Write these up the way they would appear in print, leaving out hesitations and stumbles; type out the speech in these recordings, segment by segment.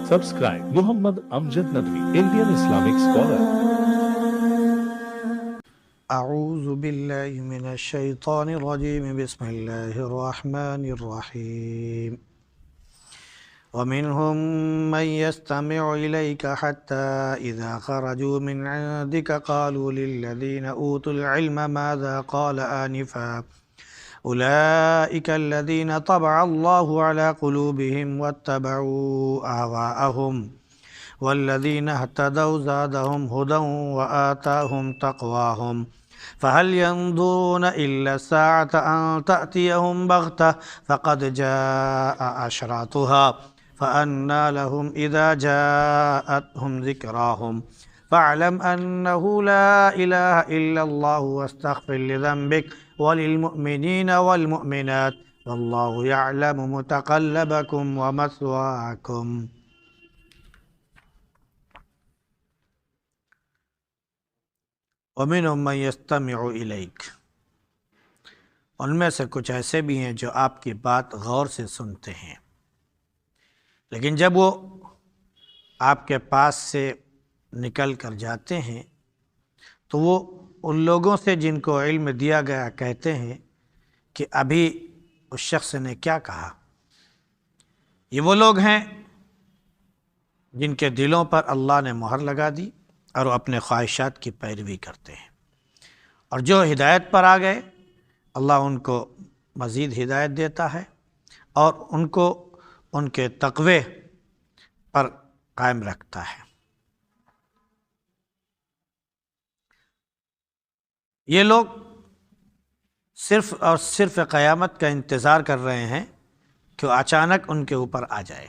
Subscribe Muhammad Amjad Nadwi, Indian Islamic scholar. أعوذ بالله من الشيطان الرجيم بسم الله الرحمن الرحيم ومنهم من يستمع إليك حتى إذا خرجوا من عندك قالوا للذين أوتوا العلم ماذا قال آنفا أولئك الذين طبع الله على قلوبهم واتبعوا أهواءهم والذين اهتدوا زادهم هدى وآتاهم تقواهم فهل ينظرون إلا الساعة أن تأتيهم بغتة فقد جاء أشراطها فأنى لهم إذا جاءتهم ذكراهم فاعلم أنه لا إله إلا الله واستغفر لذنبك وللمؤمنين والمؤمنات والله يعلم متقلبكم ومثواكم. وَمِنْهُمْ مَنْ يَسْتَمِعُ إِلَيْكَ، ان میں سے کچھ ایسے بھی ہیں جو آپ کی بات غور سے سنتے ہیں، لیکن جب وہ آپ کے پاس سے نکل کر جاتے ہیں تو وہ ان لوگوں سے جن کو علم دیا گیا کہتے ہیں کہ ابھی اس شخص نے کیا کہا. یہ وہ لوگ ہیں جن کے دلوں پر اللہ نے مہر لگا دی اور وہ اپنے خواہشات کی پیروی کرتے ہیں، اور جو ہدایت پر آ گئے اللہ ان کو مزید ہدایت دیتا ہے اور ان کو ان کے تقوی پر قائم رکھتا ہے. یہ لوگ صرف اور صرف قیامت کا انتظار کر رہے ہیں کہ وہ اچانک ان کے اوپر آ جائے،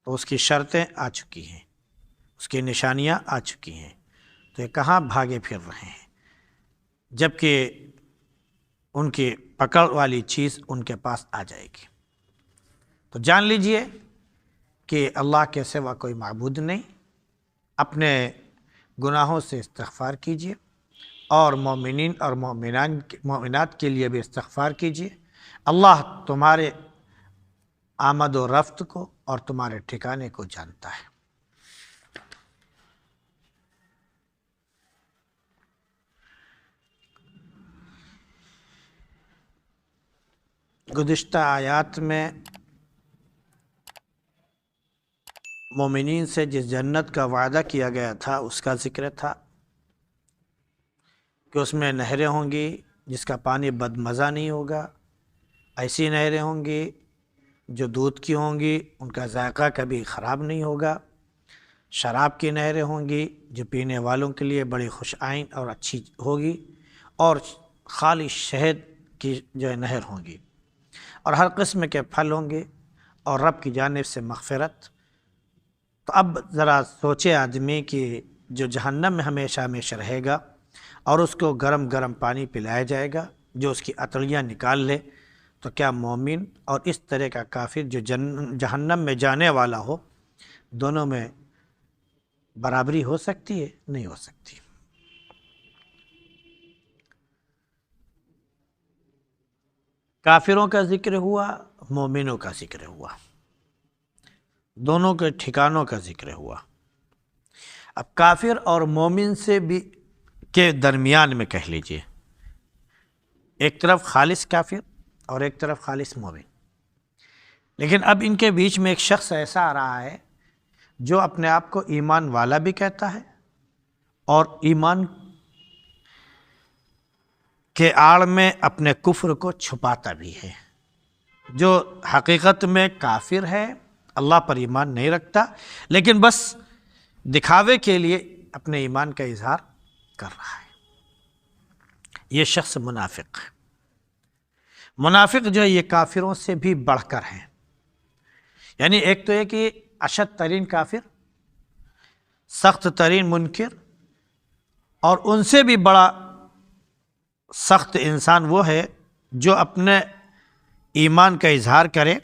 تو اس کی شرطیں آ چکی ہیں، اس کی نشانیاں آ چکی ہیں، تو یہ کہاں بھاگے پھر رہے ہیں جبکہ ان کی پکڑ والی چیز ان کے پاس آ جائے گی. تو جان لیجئے کہ اللہ کے سوا کوئی معبود نہیں. اپنے گناہوں سے استغفار کیجئے اور مومنین اور مومنات کے لیے بھی استغفار کیجئے. اللہ تمہارے آمد و رفت کو اور تمہارے ٹھکانے کو جانتا ہے. گزشتہ آیات میں مومنین سے جس جنت کا وعدہ کیا گیا تھا اس کا ذکر تھا کہ اس میں نہریں ہوں گی جس کا پانی بدمزہ نہیں ہوگا، ایسی نہریں ہوں گی جو دودھ کی ہوں گی، ان کا ذائقہ کبھی خراب نہیں ہوگا. شراب کی نہریں ہوں گی جو پینے والوں کے لیے بڑی خوش آئند اور اچھی ہوگی، اور خالی شہد کی جو نہر ہوں گی، اور ہر قسم کے پھل ہوں گے اور رب کی جانب سے مغفرت. تو اب ذرا سوچے آدمی کہ جو جہنم میں ہمیشہ ہمیشہ رہے گا اور اس کو گرم گرم پانی پلایا جائے گا جو اس کی اتڑیاں نکال لے، تو کیا مومن اور اس طرح کا کافر جو جہنم میں جانے والا ہو، دونوں میں برابری ہو سکتی ہے؟ نہیں ہو سکتی. کافروں کا ذکر ہوا، مومنوں کا ذکر ہوا، دونوں کے ٹھکانوں کا ذکر ہوا. اب کافر اور مومن سے بھی کے درمیان میں کہہ لیجئے، ایک طرف خالص کافر اور ایک طرف خالص مومن، لیکن اب ان کے بیچ میں ایک شخص ایسا آ رہا ہے جو اپنے آپ کو ایمان والا بھی کہتا ہے اور ایمان کے آڑ میں اپنے کفر کو چھپاتا بھی ہے، جو حقیقت میں کافر ہے، اللہ پر ایمان نہیں رکھتا، لیکن بس دکھاوے کے لیے اپنے ایمان کا اظہار کر رہا ہے. یہ شخص منافق ہے. منافق جو ہے یہ کافروں سے بھی بڑھ کر ہیں، یعنی ایک تو ہے کہ اشد ترین کافر، سخت ترین منکر، اور ان سے بھی بڑا سخت انسان وہ ہے جو اپنے ایمان کا اظہار کرے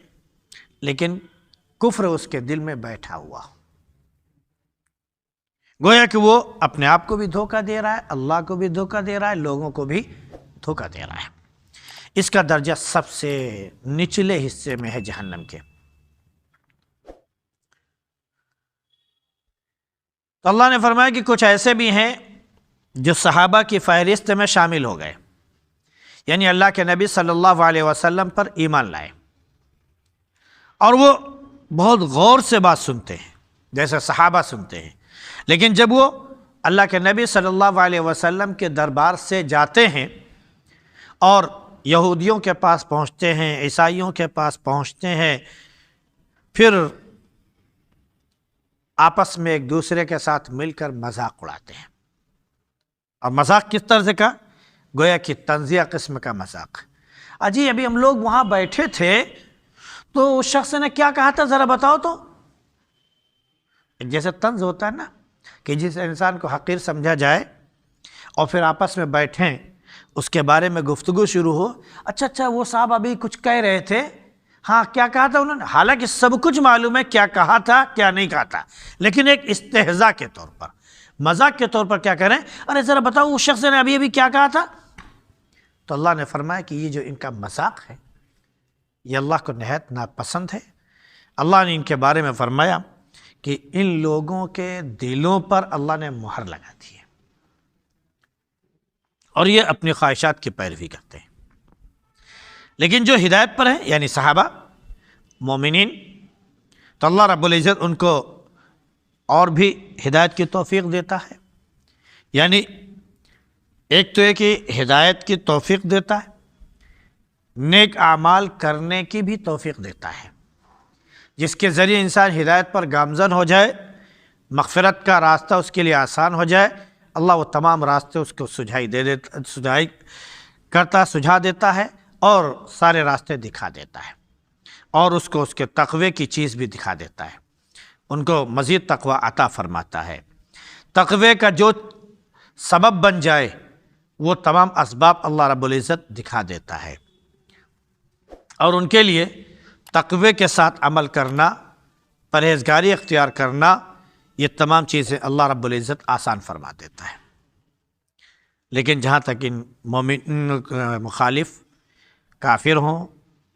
لیکن کفر اس کے دل میں بیٹھا ہوا، گویا کہ وہ اپنے آپ کو بھی دھوکہ دے رہا ہے، اللہ کو بھی دھوکہ دے رہا ہے، لوگوں کو بھی دھوکہ دے رہا ہے. اس کا درجہ سب سے نچلے حصے میں ہے جہنم کے. تو اللہ نے فرمایا کہ کچھ ایسے بھی ہیں جو صحابہ کی فہرست میں شامل ہو گئے، یعنی اللہ کے نبی صلی اللہ علیہ وسلم پر ایمان لائے، اور وہ بہت غور سے بات سنتے ہیں جیسے صحابہ سنتے ہیں، لیکن جب وہ اللہ کے نبی صلی اللہ علیہ وسلم کے دربار سے جاتے ہیں اور یہودیوں کے پاس پہنچتے ہیں، عیسائیوں کے پاس پہنچتے ہیں، پھر آپس میں ایک دوسرے کے ساتھ مل کر مذاق اڑاتے ہیں، اور مذاق کس طرح کا؟ گویا کہ طنزیہ قسم کا مذاق۔ اجی ابھی ہم لوگ وہاں بیٹھے تھے تو اس شخص نے کیا کہا تھا ذرا بتاؤ تو۔ جیسے طنز ہوتا ہے نا کہ جس انسان کو حقیر سمجھا جائے اور پھر آپس میں بیٹھیں، اس کے بارے میں گفتگو شروع ہو، اچھا وہ صاحب ابھی کچھ کہہ رہے تھے، ہاں کیا کہا تھا انہوں نے، حالانکہ سب کچھ معلوم ہے کیا کہا تھا کیا نہیں کہا تھا، لیکن ایک استہزاء کے طور پر، مذاق کے طور پر کیا کریں، ارے ذرا بتاؤ اس شخص نے ابھی کیا کہا تھا۔ تو اللہ نے فرمایا کہ یہ جو ان کا مذاق ہے یہ اللہ کو نہایت ناپسند ہے۔ اللہ نے ان کے بارے میں فرمایا کہ ان لوگوں کے دلوں پر اللہ نے مہر لگا دی ہے اور یہ اپنی خواہشات کی پیروی کرتے ہیں، لیکن جو ہدایت پر ہیں یعنی صحابہ مومنین، تو اللہ رب العزت ان کو اور بھی ہدایت کی توفیق دیتا ہے، یعنی ایک تو یہ کہ ہدایت کی توفیق دیتا ہے، نیک اعمال کرنے کی بھی توفیق دیتا ہے، جس کے ذریعے انسان ہدایت پر گامزن ہو جائے، مغفرت کا راستہ اس کے لیے آسان ہو جائے، اللہ وہ تمام راستے اس کو سجھا دیتا ہے اور سارے راستے دکھا دیتا ہے، اور اس کو اس کے تقوی کی چیز بھی دکھا دیتا ہے، ان کو مزید تقوی عطا فرماتا ہے۔ تقوی کا جو سبب بن جائے وہ تمام اسباب اللہ رب العزت دکھا دیتا ہے، اور ان کے لیے تقوی کے ساتھ عمل کرنا، پرہیزگاری اختیار کرنا، یہ تمام چیزیں اللہ رب العزت آسان فرما دیتا ہے۔ لیکن جہاں تک ان مومن مخالف کافر ہوں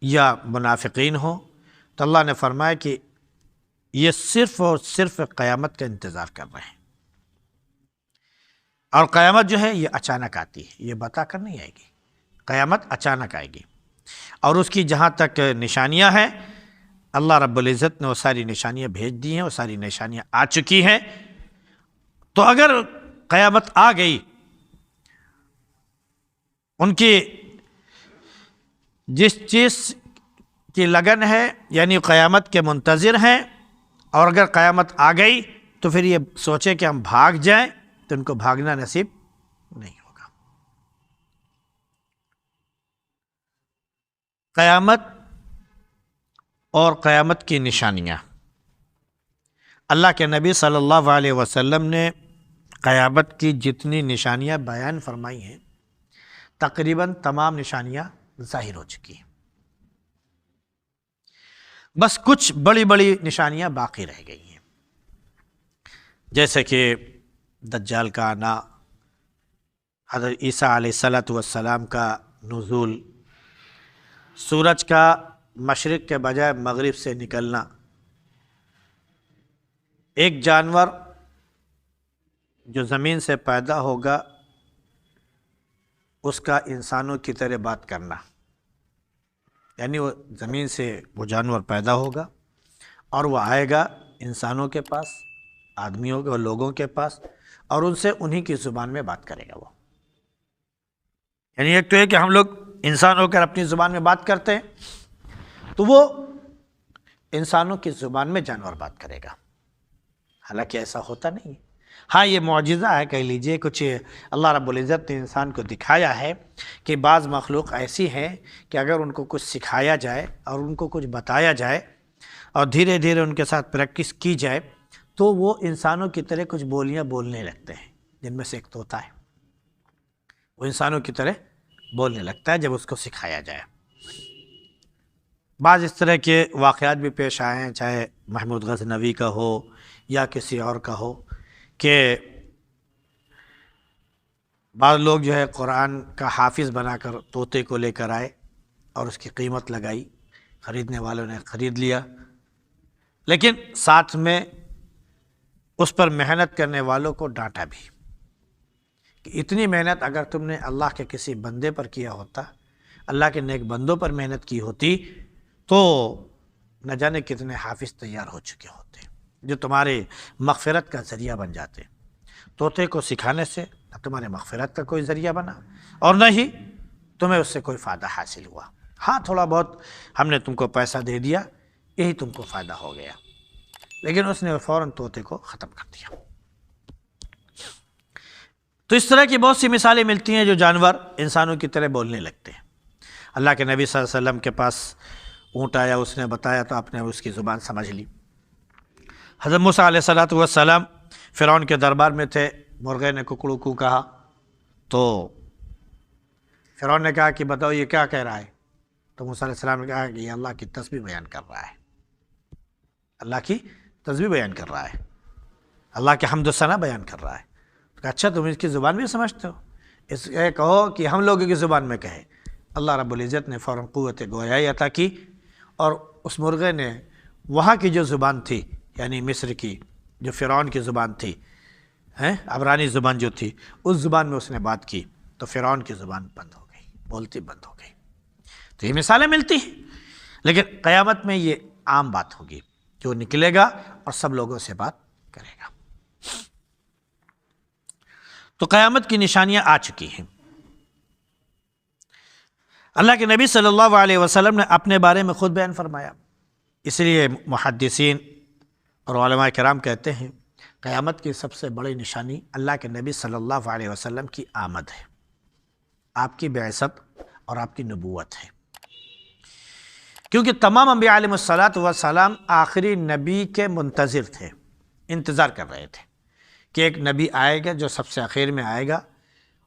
یا منافقین ہوں تو اللہ نے فرمایا کہ یہ صرف اور صرف قیامت کا انتظار کر رہے ہیں، اور قیامت جو ہے یہ اچانک آتی ہے، یہ بتا کر نہیں آئے گی، قیامت اچانک آئے گی، اور اس کی جہاں تک نشانیاں ہیں اللہ رب العزت نے وہ ساری نشانیاں بھیج دی ہیں، وہ ساری نشانیاں آ چکی ہیں۔ تو اگر قیامت آ گئی، ان کی جس چیز کی لگن ہے یعنی قیامت کے منتظر ہیں، اور اگر قیامت آ گئی تو پھر یہ سوچے کہ ہم بھاگ جائیں تو ان کو بھاگنا نصیب نہیں ہوگا۔ قیامت اور قیامت کی نشانیاں، اللہ کے نبی صلی اللہ علیہ وسلم نے قیامت کی جتنی نشانیاں بیان فرمائی ہیں تقریباً تمام نشانیاں ظاہر ہو چکی ہیں، بس کچھ بڑی بڑی نشانیاں باقی رہ گئی ہیں، جیسے کہ دجال کا آنا، حضرت عیسیٰ علیہ السلام کا نزول، سورج کا مشرق کے بجائے مغرب سے نکلنا، ایک جانور جو زمین سے پیدا ہوگا اس کا انسانوں کی طرح بات کرنا، یعنی وہ زمین سے وہ جانور پیدا ہوگا اور وہ آئے گا انسانوں کے پاس، آدمیوں کے اور لوگوں کے پاس، اور ان سے انہی کی زبان میں بات کرے گا وہ۔ یعنی ایک تو ہے کہ ہم لوگ انسان ہو کر اپنی زبان میں بات کرتے ہیں، تو وہ انسانوں کی زبان میں جانور بات کرے گا، حالانکہ ایسا ہوتا نہیں ہے۔ ہاں یہ معجزہ ہے کہہ لیجئے، کچھ اللہ رب العزت نے انسان کو دکھایا ہے کہ بعض مخلوق ایسی ہے کہ اگر ان کو کچھ سکھایا جائے اور ان کو کچھ بتایا جائے اور دھیرے دھیرے ان کے ساتھ پریکٹس کی جائے تو وہ انسانوں کی طرح کچھ بولیاں بولنے لگتے ہیں، جن میں سے ایک طوطا ہے، وہ انسانوں کی طرح بولنے لگتا ہے جب اس کو سکھایا جائے۔ بعض اس طرح کے واقعات بھی پیش آئے ہیں، چاہے محمود غزنوی کا ہو یا کسی اور کا ہو، کہ بعض لوگ جو ہے قرآن کا حافظ بنا کر طوطے کو لے کر آئے اور اس کی قیمت لگائی، خریدنے والوں نے خرید لیا، لیکن ساتھ میں اس پر محنت کرنے والوں کو ڈانٹا بھی کہ اتنی محنت اگر تم نے اللہ کے کسی بندے پر کیا ہوتا، اللہ کے نیک بندوں پر محنت کی ہوتی، تو نہ جانے کتنے حافظ تیار ہو چکے ہوتے جو تمہارے مغفرت کا ذریعہ بن جاتے۔ طوطے کو سکھانے سے نہ تمہارے مغفرت کا کوئی ذریعہ بنا اور نہ ہی تمہیں اس سے کوئی فائدہ حاصل ہوا۔ ہاں تھوڑا بہت ہم نے تم کو پیسہ دے دیا، یہی تم کو فائدہ ہو گیا، لیکن اس نے فوراً طوطے کو ختم کر دیا۔ تو اس طرح کی بہت سی مثالیں ملتی ہیں جو جانور انسانوں کی طرح بولنے لگتے ہیں۔ اللہ کے نبی صلی اللہ علیہ وسلم کے پاس اونٹ آیا، اس نے بتایا تو آپ نے اس کی زبان سمجھ لی۔ حضرت موسیٰ علیہ السلام فرعون کے دربار میں تھے، مرغے نے ککڑو کو کہا تو فرعون نے کہا کہ بتاؤ یہ کیا کہہ رہا ہے؟ تو موسیٰ علیہ السلام نے کہا کہ یہ اللہ کی تسبیح بیان کر رہا ہے، اللہ کی تسبیح بیان کر رہا ہے، اللہ کے حمد و ثنا بیان کر رہا ہے۔ تو کہا اچھا تم اس کی زبان بھی سمجھتے ہو؟ اس یہ کہو کہ ہم لوگوں کی زبان میں کہے۔ اللہ رب العزت نے فوراً قوت گویائی عطا کی، اور اس مرغے نے وہاں کی جو زبان تھی، یعنی مصر کی جو فرعون کی زبان تھی، عبرانی زبان جو تھی، اس زبان میں اس نے بات کی تو فرعون کی زبان بند ہو گئی، بولتی بند ہو گئی۔ تو یہ مثالیں ملتی ہیں، لیکن قیامت میں یہ عام بات ہوگی، جو نکلے گا اور سب لوگوں سے بات کرے گا۔ تو قیامت کی نشانیاں آ چکی ہیں۔ اللہ کے نبی صلی اللہ علیہ وسلم نے اپنے بارے میں خود بیان فرمایا، اس لیے محدثین اور علماء کرام کہتے ہیں قیامت کی سب سے بڑی نشانی اللہ کے نبی صلی اللہ علیہ وسلم کی آمد ہے، آپ کی بعثت اور آپ کی نبوت ہے، کیونکہ تمام انبیاء علیہ السلام آخری نبی کے منتظر تھے، انتظار کر رہے تھے کہ ایک نبی آئے گا جو سب سے آخر میں آئے گا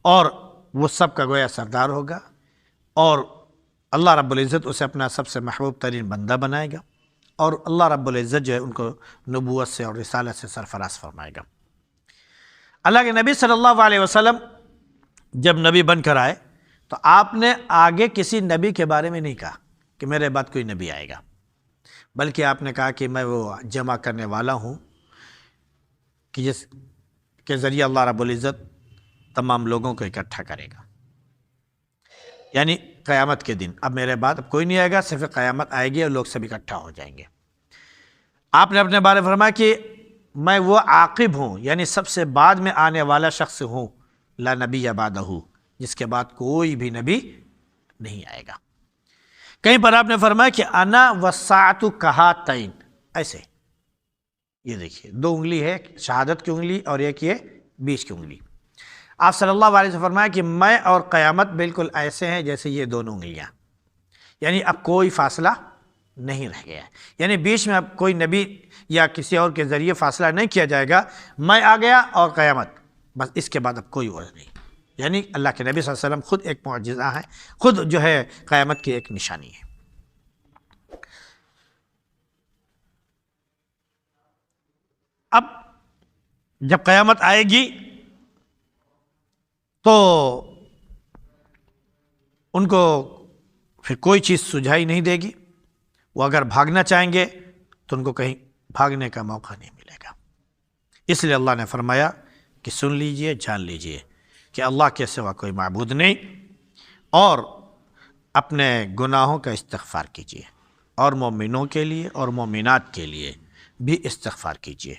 اور وہ سب کا گویا سردار ہوگا، اور اللہ رب العزت اسے اپنا سب سے محبوب ترین بندہ بنائے گا، اور اللہ رب العزت جو ہے ان کو نبوت سے اور رسالت سے سرفراز فرمائے گا۔ اللہ کے نبی صلی اللہ علیہ وسلم جب نبی بن کر آئے تو آپ نے آگے کسی نبی کے بارے میں نہیں کہا کہ میرے بعد کوئی نبی آئے گا، بلکہ آپ نے کہا کہ میں وہ جمع کرنے والا ہوں کہ جس کے ذریعے اللہ رب العزت تمام لوگوں کو اکٹھا کرے گا، یعنی قیامت کے دن اب میرے بعد اب کوئی نہیں آئے گا، صرف قیامت آئے گی اور لوگ سب اکٹھا ہو جائیں گے۔ آپ نے اپنے بارے میں فرمایا کہ میں وہ عاقب ہوں، یعنی سب سے بعد میں آنے والا شخص ہوں، لا نبی بعدہ، جس کے بعد کوئی بھی نبی نہیں آئے گا۔ کہیں پر آپ نے فرمایا کہ انا والساعۃ کہاتین، ایسے یہ دیکھیے دو انگلی ہے، شہادت کی انگلی اور ایک یہ بیچ کی انگلی۔ آپ صلی اللہ علیہ وسلم فرمایا کہ میں اور قیامت بالکل ایسے ہیں جیسے یہ دونوں انگلیاں، یعنی اب کوئی فاصلہ نہیں رہ گیا ہے، یعنی بیچ میں اب کوئی نبی یا کسی اور کے ذریعے فاصلہ نہیں کیا جائے گا، میں آ گیا اور قیامت، بس اس کے بعد اب کوئی اور نہیں۔ یعنی اللہ کے نبی صلی اللہ علیہ وسلم خود ایک معجزہ ہے، خود جو ہے قیامت کی ایک نشانی ہے۔ اب جب قیامت آئے گی تو ان کو پھر کوئی چیز سجھائی نہیں دے گی، وہ اگر بھاگنا چاہیں گے تو ان کو کہیں بھاگنے کا موقع نہیں ملے گا۔ اس لیے اللہ نے فرمایا کہ سن لیجئے، جان لیجئے کہ اللہ کے سوا کوئی معبود نہیں، اور اپنے گناہوں کا استغفار کیجئے، اور مومنوں کے لیے اور مومنات کے لیے بھی استغفار کیجئے۔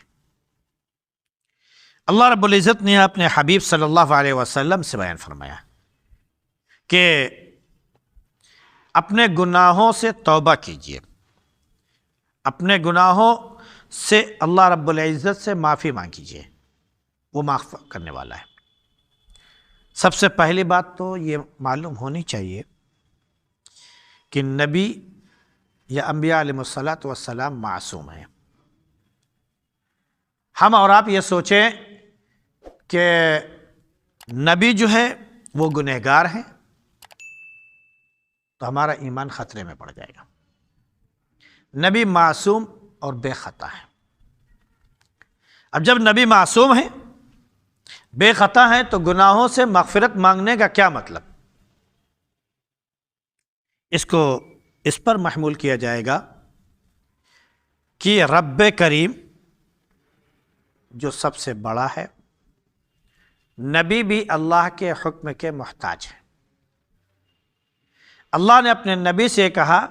اللہ رب العزت نے اپنے حبیب صلی اللہ علیہ وسلم سے بیان فرمایا کہ اپنے گناہوں سے توبہ کیجئے، اپنے گناہوں سے اللہ رب العزت سے معافی مانگیجئے، وہ معاف کرنے والا ہے۔ سب سے پہلی بات تو یہ معلوم ہونی چاہیے کہ نبی یا انبیاء علیہ السلام معصوم ہیں۔ ہم اور آپ یہ سوچیں کہ نبی جو ہے وہ گنہگار ہیں تو ہمارا ایمان خطرے میں پڑ جائے گا۔ نبی معصوم اور بے خطا ہے۔ اب جب نبی معصوم ہیں، بے خطا ہیں، تو گناہوں سے مغفرت مانگنے کا کیا مطلب؟ اس کو اس پر محمول کیا جائے گا کہ رب کریم جو سب سے بڑا ہے، نبی بھی اللہ کے حکم کے محتاج ہے۔ اللہ نے اپنے نبی سے کہا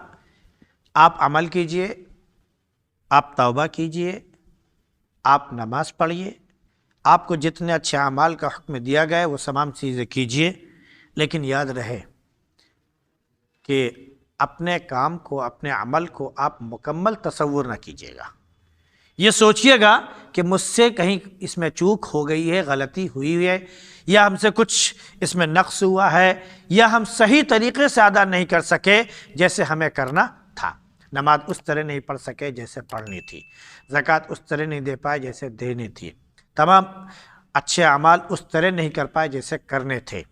آپ عمل کیجئے، آپ توبہ کیجئے، آپ نماز پڑھیے، آپ کو جتنے اچھے اعمال کا حکم دیا گیا ہے وہ تمام چیزیں کیجئے، لیکن یاد رہے کہ اپنے کام کو، اپنے عمل کو آپ مکمل تصور نہ کیجیے گا۔ یہ سوچئے گا کہ مجھ سے کہیں اس میں چوک ہو گئی ہے، غلطی ہوئی ہے، یا ہم سے کچھ اس میں نقص ہوا ہے، یا ہم صحیح طریقے سے ادا نہیں کر سکے جیسے ہمیں کرنا تھا، نماز اس طرح نہیں پڑھ سکے جیسے پڑھنی تھی، زکوٰۃ اس طرح نہیں دے پائے جیسے دینی تھی، تمام اچھے اعمال اس طرح نہیں کر پائے جیسے کرنے تھے۔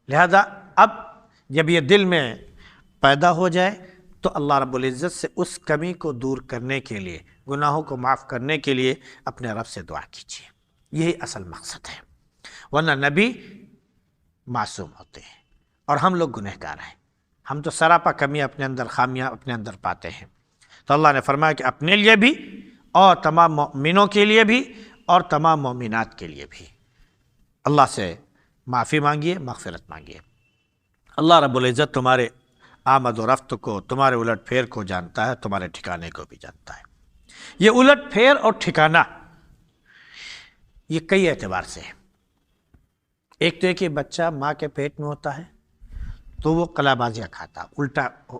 لہذا اب جب یہ دل میں پیدا ہو جائے تو اللہ رب العزت سے اس کمی کو دور کرنے کے لیے، گناہوں کو معاف کرنے کے لیے اپنے رب سے دعا کیجیے۔ یہی اصل مقصد ہے، ورنہ نبی معصوم ہوتے ہیں اور ہم لوگ گنہگار ہیں، ہم تو سراپا کمیاں اپنے اندر، خامیاں اپنے اندر پاتے ہیں۔ تو اللہ نے فرمایا کہ اپنے لیے بھی اور تمام مومنوں کے لیے بھی اور تمام مومنات کے لیے بھی اللہ سے معافی مانگیے، مغفرت مانگیے۔ اللہ رب العزت تمہارے آمد و رفت کو، تمہارے الٹ پھیر کو جانتا ہے، تمہارے ٹھکانے کو بھی جانتا ہے۔ یہ الٹ پھیر اور ٹھکانہ یہ کئی اعتبار سے ہے۔ ایک تو ہے کہ بچہ ماں کے پیٹ میں ہوتا ہے تو وہ قلا بازیاں کھاتا،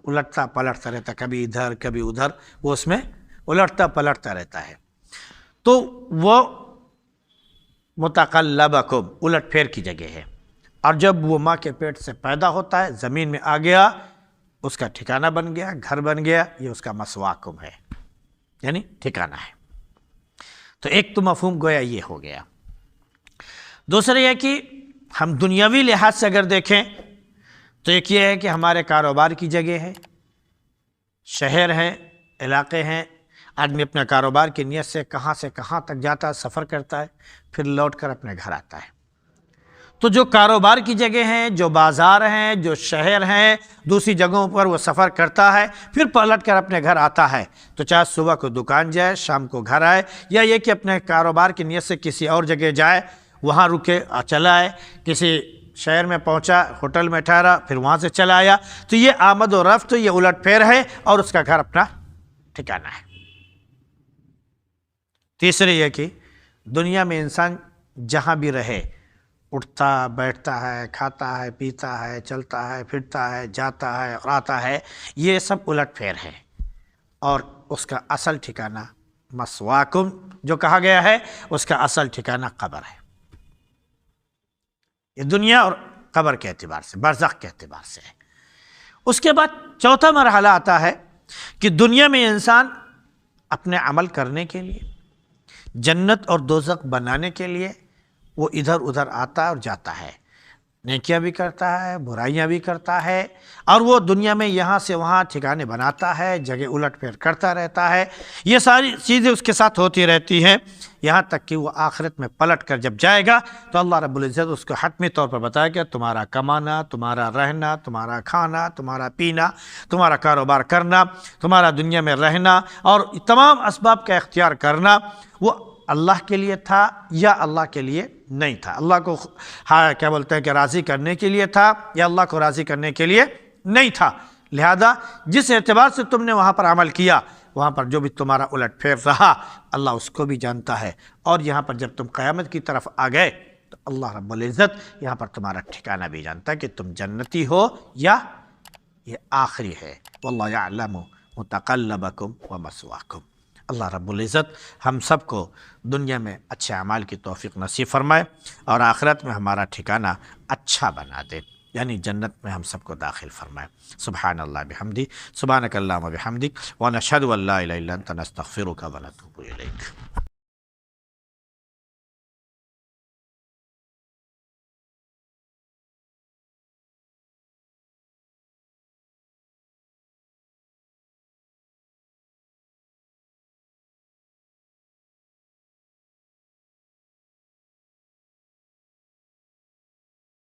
الٹتا پلٹتا رہتا، کبھی ادھر کبھی ادھر، وہ اس میں الٹتا پلٹتا رہتا ہے، تو وہ متقلبکم الٹ پھیر کی جگہ ہے۔ اور جب وہ ماں کے پیٹ سے پیدا ہوتا ہے، زمین میں آ گیا، اس کا ٹھکانہ بن گیا، گھر بن گیا، یہ اس کا مسواکم ہے، یعنی ٹھکانہ ہے۔ تو ایک تو مفہوم گویا یہ ہو گیا۔ دوسرا یہ کہ ہم دنیاوی لحاظ سے اگر دیکھیں تو ایک یہ ہے کہ ہمارے کاروبار کی جگہ ہے، شہر ہیں، علاقے ہیں، آدمی اپنا کاروبار کی نیت سے کہاں تک جاتا ہے، سفر کرتا ہے، پھر لوٹ کر اپنے گھر آتا ہے۔ تو جو کاروبار کی جگہ ہیں، جو بازار ہیں، جو شہر ہیں، دوسری جگہوں پر وہ سفر کرتا ہے، پھر پلٹ کر اپنے گھر آتا ہے، تو چاہے صبح کو دکان جائے، شام کو گھر آئے، یا یہ کہ اپنے کاروبار کی نیت سے کسی اور جگہ جائے، وہاں رکے چلا آئے، کسی شہر میں پہنچا، ہوٹل میں ٹھہرا، پھر وہاں سے چلا آیا، تو یہ آمد و رفت، یہ الٹ پھیر ہے، اور اس کا گھر اپنا ٹھکانہ ہے۔ تیسرے یہ کہ دنیا میں انسان جہاں بھی رہے، اٹھتا بیٹھتا ہے، کھاتا ہے، پیتا ہے، چلتا ہے، پھرتا ہے، جاتا ہے اور آتا ہے، یہ سب الٹ پھیر ہے، اور اس کا اصل ٹھکانہ مسواکم جو کہا گیا ہے، اس کا اصل ٹھکانہ قبر ہے۔ یہ دنیا اور قبر کے اعتبار سے، برزخ کے اعتبار سے ہے۔ اس کے بعد چوتھا مرحلہ آتا ہے کہ دنیا میں انسان اپنے عمل کرنے کے لیے، جنت اور دوزخ بنانے کے لیے وہ ادھر ادھر آتا ہے اور جاتا ہے، نیکیاں بھی کرتا ہے، برائیاں بھی کرتا ہے، اور وہ دنیا میں یہاں سے وہاں ٹھکانے بناتا ہے، جگہ الٹ پھیر کرتا رہتا ہے۔ یہ ساری چیزیں اس کے ساتھ ہوتی رہتی ہیں، یہاں تک کہ وہ آخرت میں پلٹ کر جب جائے گا تو اللہ رب العزت اس کو حتمی طور پر بتائے گا تمہارا کمانا، تمہارا رہنا، تمہارا کھانا، تمہارا پینا، تمہارا کاروبار کرنا، تمہارا دنیا میں رہنا اور تمام اسباب کا اختیار کرنا، وہ اللہ کے لیے تھا یا اللہ کے لیے نہیں تھا، اللہ کو کیا بولتے ہیں کہ راضی کرنے کے لیے تھا یا اللہ کو راضی کرنے کے لیے نہیں تھا۔ لہذا جس اعتبار سے تم نے وہاں پر عمل کیا، وہاں پر جو بھی تمہارا الٹ پھیر رہا، اللہ اس کو بھی جانتا ہے، اور یہاں پر جب تم قیامت کی طرف آ گئے تو اللہ رب العزت یہاں پر تمہارا ٹھکانہ بھی جانتا ہے کہ تم جنتی ہو یا یہ آخری ہے۔ واللہ یعلم متقلبکم ومثواکم۔ اللہ رب العزت ہم سب کو دنیا میں اچھے اعمال کی توفیق نصیب فرمائے اور آخرت میں ہمارا ٹھکانہ اچھا بنا دے، یعنی جنت میں ہم سب کو داخل فرمائے۔ سبحان اللہ بحمدی، سبحانک اللہم وبحمدک، ونشہد ان لا الہ الا انت نستغفرک ونتوب الیک۔